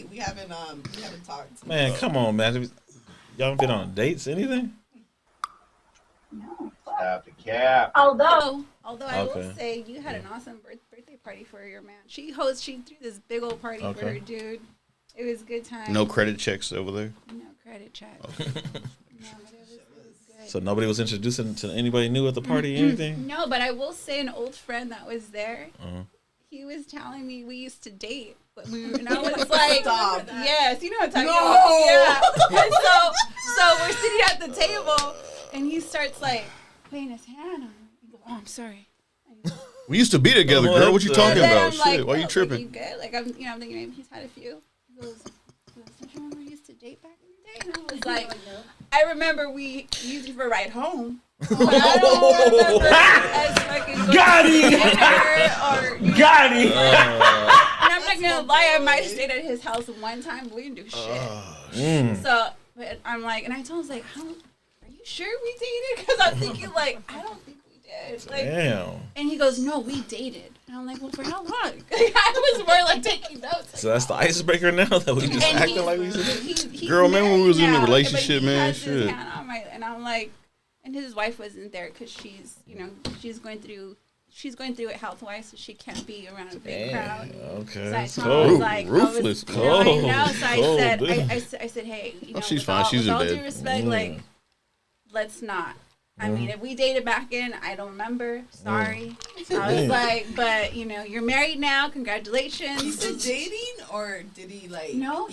we haven't talked. Man, come on, man. Y'all been on dates, anything? No. Stop the cap. Although I Okay. will say you had an awesome birthday party for your man. She threw this big old party for her dude. It was a good time. No credit checks over there? No credit check. Okay. No, but it was good. So nobody was introducing to anybody new at the party, anything? No, but I will say an old friend that was there, he was telling me we used to date. But and I was like, Stop. yes, you know what I'm talking about. Yeah. And so we're sitting at the table, and he starts like putting his hand on me. He goes, oh, I'm sorry. We used to be together, girl. What you talking And then about? I'm like, Shit, why you "Oh, tripping? you good? Like I'm thinking maybe he's had a few. He goes, don't you remember we used to date back in the day? And I was like, I remember we used it for a ride home. But I don't remember as fucking going Got to him! dinner or Got him! and I'm not gonna lie, I might have stayed at his house one time, but we didn't do shit. So, but I'm like, and I told him, I was like, are you sure we dated? Because I'm thinking, like, I don't think we did. Like, Damn. and he goes, no, we dated. And I'm like, well, for how long? I was more like taking notes. So that's the icebreaker now that we just acting like we said? Girl, man, when we was in a now, relationship, but he man, has his shit. hand on my, and I'm like, and his wife wasn't there because she's, she's going through it health-wise, so she can't be around a big crowd. Okay. So I was like, Ruthless. I know. So I Cold, said, I said, hey, she's with fine. She's with in all bed. due respect, like, let's not. I mean, if we dated back in, I don't remember. Sorry. I was like, but you're married now. Congratulations. He said dating, or did he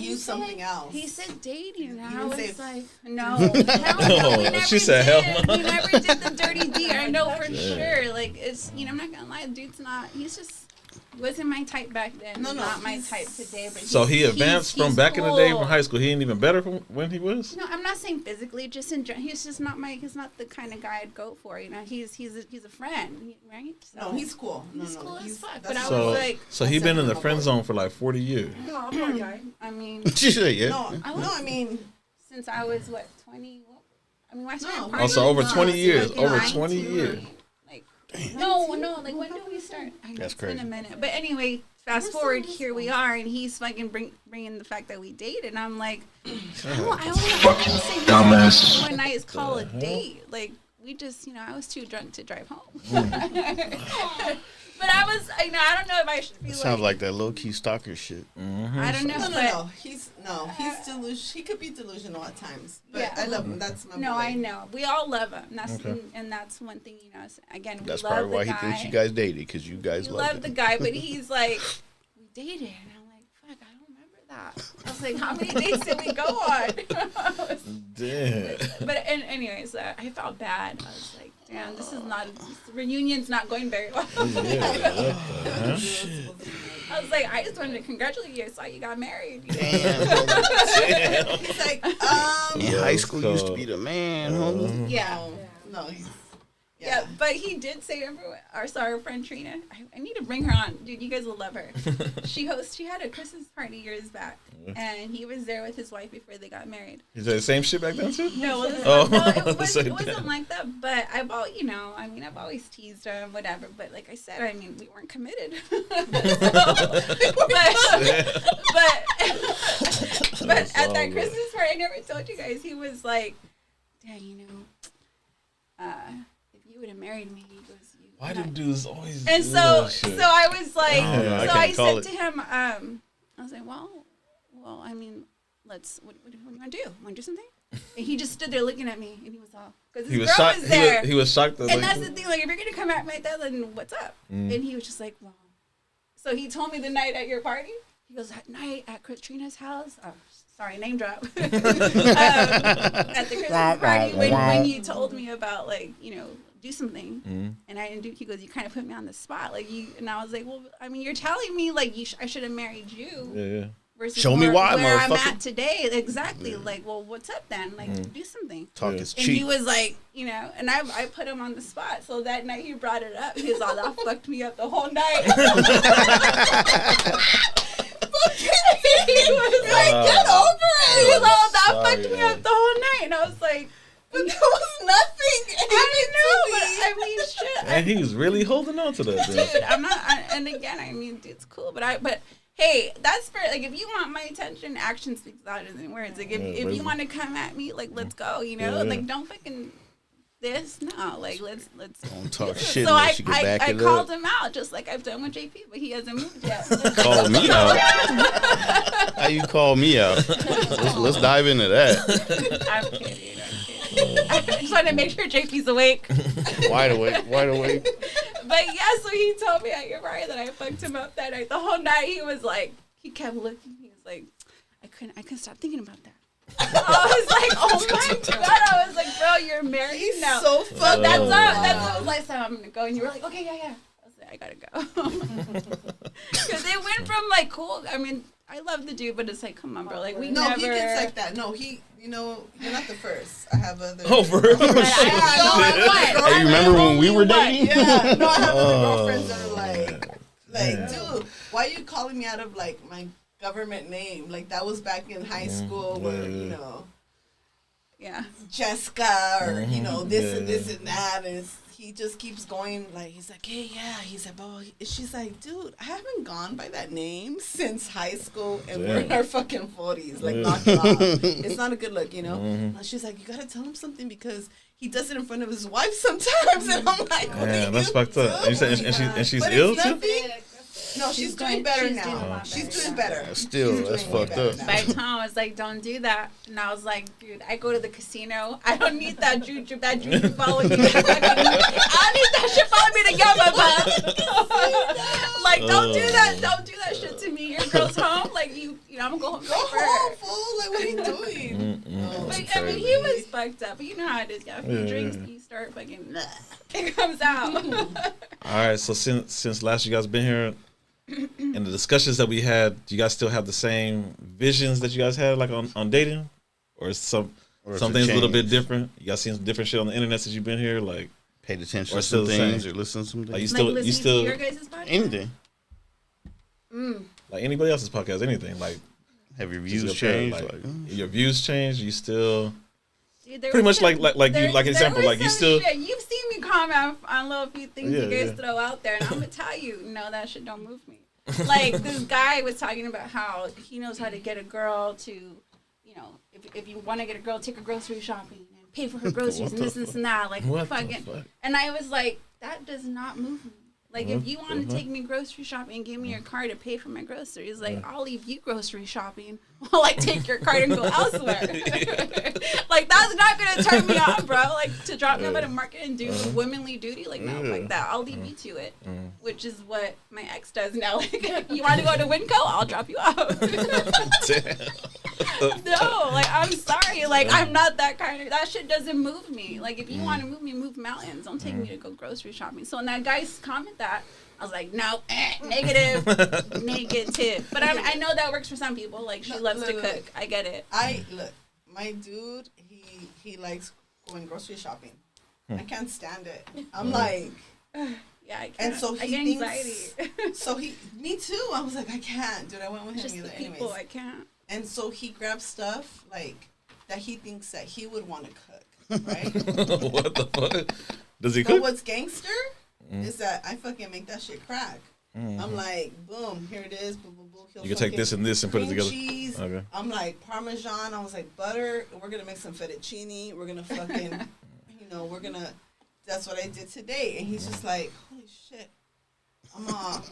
use something else? He said dating, and I didn't was say- like, no, hell no. We never She said, hell did. no. We never did the dirty deed. I know for sure. Like it's, I'm not gonna lie, the dude's not. He's just wasn't my type back then. No, not my type today. But So he advanced from he's back in the day cool. from high school. He ain't even better from when he was? No, I'm not saying physically. Just in general, he's just not he's not the kind of guy I'd go for. He's a friend, right? So, No, he's cool. He's cool as fuck. that's But I cool. was like, So he been in the friend zone for like 40 years. no, poor guy. I mean, She said, yeah. No, I mean, since I was 20. I mean, when I started No. partying, Also over No, 20 it's years. like Over 19. 20 years. Like, no, like when did we start? I know That's it's been crazy. a minute. But anyway, fast forward, here we are, and he's fucking bringing the fact that we dated, and I'm like, I don't say Dumbass. one night is called a date. Like we just, I was too drunk to drive home. But I was, I don't know if I should be Sounds like that low key stalker shit. I don't know. no. He's delusional. He could be delusional at times, but Yeah. I love him. That's my No, boy. I know. We all love him. And that's Okay. and that's one thing, again, we That's love probably why the he guy. thinks you guys dated, because you guys We love love the it. guy, but he's like, we dated. And I'm like, fuck, I don't remember that. I was like, how many dates did we go on? Damn. But anyways, I felt bad. I was like, damn, this reunion's not going very well. I was like, I just wanted to congratulate you. I saw you got married. Damn. He's like, Yeah, high school used to be the man, homie. Yeah. no, he's. Yeah, but he did say, remember our friend Trina? I need to bring her on. Dude, you guys will love her. She had a Christmas party years back, and he was there with his wife before they got married. You said the same shit back then too? No, it wasn't like that, but I've always teased him, whatever, but like I said, we weren't committed. But at that Christmas party, I never told you guys, he was like, Dad, if you would have married me, he goes, Why do dudes always and do so that shit? I was like, I so can't I call said it. to him, I was like, well, let's, what do you want to do? Want to do something? And he just stood there looking at me, and he was all, because his girl was there. He was shocked. That, And that's the thing, like, if you're going to come at me like that, then what's up? And he was just like, well. So he told me the night at your party, he goes, that night at Katrina's house, sorry, name drop. At the Christmas party, when you told me about, like, do something, and I didn't do, he goes, you kind of put me on the spot. Like, and I was like, well, you're telling me, like, I should have married you. Yeah. Versus Show me why, where I'm motherfucker. at today. Exactly. Like, well, what's up then? Like, do something. Talk is And he cheap. was like, and I put him on the spot. So that night he brought it up. He was all, that fucked me up the whole night. He was like, get over it. He was all, that fucked me up the whole night. And I was like, But there was nothing. I know, but shit. And he was really holding on to that. Dude, I'm not, and again, dude, it's cool, but hey, that's for like if you want my attention, action speaks louder than words. Like if you want to come at me, like let's go. You know, like don't fucking this. No, like let's Don't talk shit so unless you can back I it called up. him out just like I've done with JP, but he hasn't moved yet. Call me out. How you call me out? Let's dive into that. I'm kidding. I just want to make sure JP's awake. Wide awake. But yeah, so he told me at your party that I fucked him up that night. The whole night he was like, he kept looking. He was like, I couldn't stop thinking about that. I was like, oh my god! I was like, bro, you're married He's now. so So fucked that's up. what I was like. So I'm gonna go, and you were like, okay, yeah. I was like, I gotta go. Because it went from like cool. I mean, I love the dude, but it's like, come on, bro. Like we No, never. he gets like that. No, you know, you're not the first. I have other. Oh, for real? But I know Hey, you remember when we were dating? Yeah, no, I have other girlfriends that are like, dude, why are you calling me out of like my government name? Like that was back in high school where you know, Yeah. Jessica or you know this and this and that, and he just keeps going like he's like, hey, yeah, he's like, oh, she's like, dude, I haven't gone by that name since high school, and we're in our fucking 40s. Like, knock it off. It's not a good look, you know. And she's like, you gotta tell him something because he does it in front of his wife sometimes, and I'm like, what Yeah, are that's you fucked up. And, you said, and she's But ill it's too? nothing. No, she's doing better she's doing a now. lot She's better, doing yeah. better. Still, She's that's doing way fucked better up. now. By Tom was like, don't do that. And I was like, dude, I go to the casino. I don't need that juju following me. I don't need that shit following me to Yama, like, don't do that. Don't do that shit to me. Your girl's home. Like, you know, I'm going to go home. Go home, fool. Like, what are you doing? No, Like, I mean, he was fucked up. But you know how it is. Yeah, if you drink, you start fucking, it comes out. All right, so since last you guys been here, in the discussions that we had, do you guys still have the same visions that you guys had like on dating, or is some things a little bit different? You guys seen some different shit on the internet since you've been here, like Paid attention Or to still some the things same. or listen to some like you things. still Like, you listening still to your guys' podcast? Anything. like anybody else's podcast, anything like Have your just views your changed? like, Like, your views changed. You still Dude, there pretty was much some- like you like there example was like you some still shit. You've seen me comment on little few things Yeah, you guys yeah. throw out there, and I'm gonna tell you, no, that shit don't move me. Like this guy was talking about how he knows how to get a girl to, you know, if you want to get a girl, take her grocery shopping and pay for her groceries and this and that, like What the fucking. fuck? And I was like, that does not move me. Like, What if you want the to fuck? take me grocery shopping and give me your card to pay for my groceries, like, I'll leave you grocery shopping while I take your card and go elsewhere. Like, that's not going to turn me on, bro. Like, to drop me up at a market and do womanly duty, like, no, like that. I'll leave you to it, which is what my ex does now. Like, you want to go to Winco? I'll drop you off. No, like, I'm sorry. Like, I'm not that kind of, that shit doesn't move me. Like, if you want to move me, move mountains. Don't take me to go grocery shopping. So when that guy's comment that, I was like, no, negative. But I know that works for some people. Like, she loves to cook. I get it. Look, my dude, he likes going grocery shopping. I can't stand it. I'm like, Yeah, I can't. and so I he get thinks, anxiety. me too. I was like, I can't, dude. I went with him Just the either, people, anyways. I can't. And so he grabs stuff like that he thinks that he would want to cook, right? what the fuck? Does he But cook? what's gangster is that I fucking make that shit crack. I'm like, boom, here it is. Boom, boom, boom. He'll You can take fucking this and this and put it cream together. Cheese. Okay. I'm like Parmesan. I was like butter. We're gonna make some fettuccine. We're gonna fucking, we're gonna. That's what I did today. And he's just like, holy shit. I'm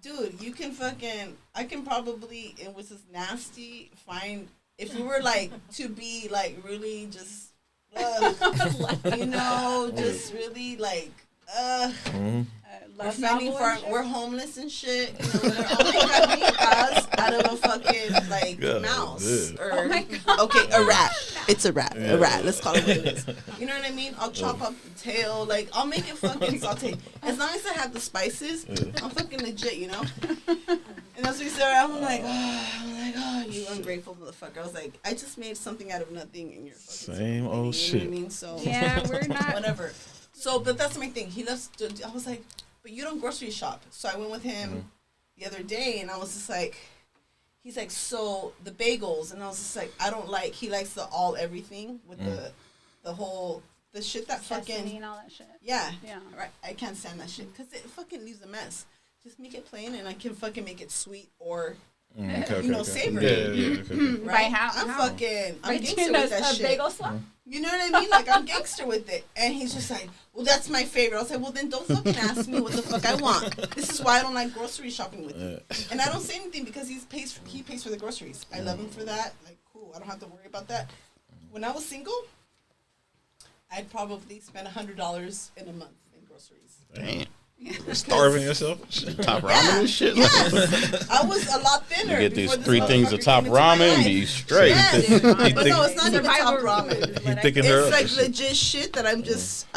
dude, you can fucking. I can probably. It was just nasty. Find if we were like to be like really just. Just really like, we're fending for, we're homeless and shit. They're only gonna beat us out of a fucking like God, mouse dude. or Oh my God. okay, a rat. It's a rat. A rat. Let's call it what it is. You know what I mean? I'll chop up the tail. Like I'll make it fucking saute. As long as I have the spices, I'm fucking legit. And that's what he said. I'm like, oh, you ungrateful motherfucker. I was like, I just made something out of nothing, and you're fucking Same old you know shit. what I mean? So Yeah, we're not. whatever. So, but that's my thing. He loves to, I was like, but you don't grocery shop. So I went with him the other day, and I was just like, he's like, so the bagels, and I was just like, I don't like. He likes the all everything with the whole the shit that Sesame fucking and all that shit. yeah Yeah. right. I can't stand that shit because it fucking leaves a mess. just make it plain, and I can fucking make it sweet or Okay. savory. Yeah. Okay. By how? I'm By gangster doing with that a shit. bagel swap? You know what I mean? Like, I'm gangster with it. And he's just like, well, that's my favorite. I was like, well, then don't fucking ask me what the fuck I want. This is why I don't like grocery shopping with you. And I don't say anything because he pays for the groceries. I love him for that. Like, cool. I don't have to worry about that. When I was single, I'd probably spend $100 in a month in groceries. Damn. Starving yourself? Top ramen and shit. Yes. I was a lot thinner. You get these before this 3 things of motherfucker top came into my ramen, life. be straight. Yeah, dude. But no, it's not even Survival top food. ramen. He thinking her It's up. like legit shit that I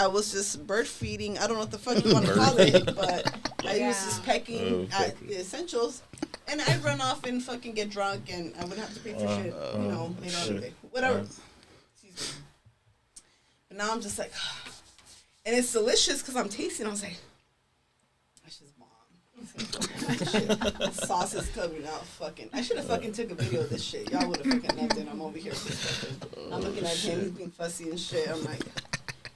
was just bird feeding. I don't know what the fuck you want to call it, but I was just pecking at the essentials. And I'd run off and fucking get drunk, and I wouldn't have to pay for shit, later on the day. Whatever. Excuse me. But now I'm just like, and it's delicious because I'm tasting. I was like, that's just bomb. Sauce is coming out fucking. I should have fucking took a video of this shit. Y'all would have fucking loved it. I'm over here just fucking. I'm looking at him. He's being fussy and shit. I'm like,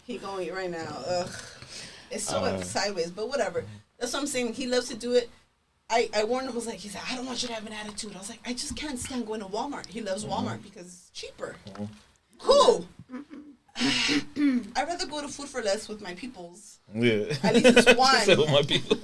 he gonna eat right now. Ugh. It's so sideways, but whatever. That's what I'm saying. He loves to do it. I warned him. I was like, he's like, I don't want you to have an attitude. I was like, I just can't stand going to Walmart. He loves Walmart because it's cheaper. Cool. I'd rather go to Food for Less with my peoples. Yeah. At least it's one. With my people.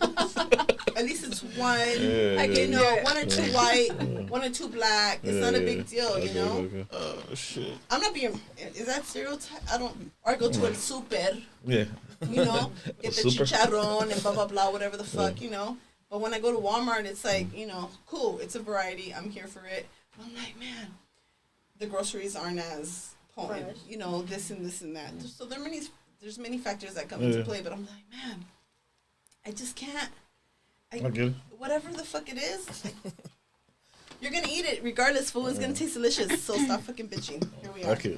At least it's one. Yeah, You know, 1 or 2 white, 1 or 2 black. It's not a big deal, you know. Okay. Oh, shit. I'm not being. Is that stereotype? I don't. Or I go to a super. Yeah. You know, get the Super. chicharron and blah blah blah, whatever the fuck, you know. But when I go to Walmart, it's like, you know, cool. It's a variety. I'm here for it. But I'm like, man, the groceries aren't as potent. Fresh. You know, this and this and that. So there's many factors that come into play. But I'm like, man, I just can't. I get it. Whatever the fuck it is, you're gonna eat it regardless. Food is gonna taste delicious. So stop fucking bitching. Here we are. Okay.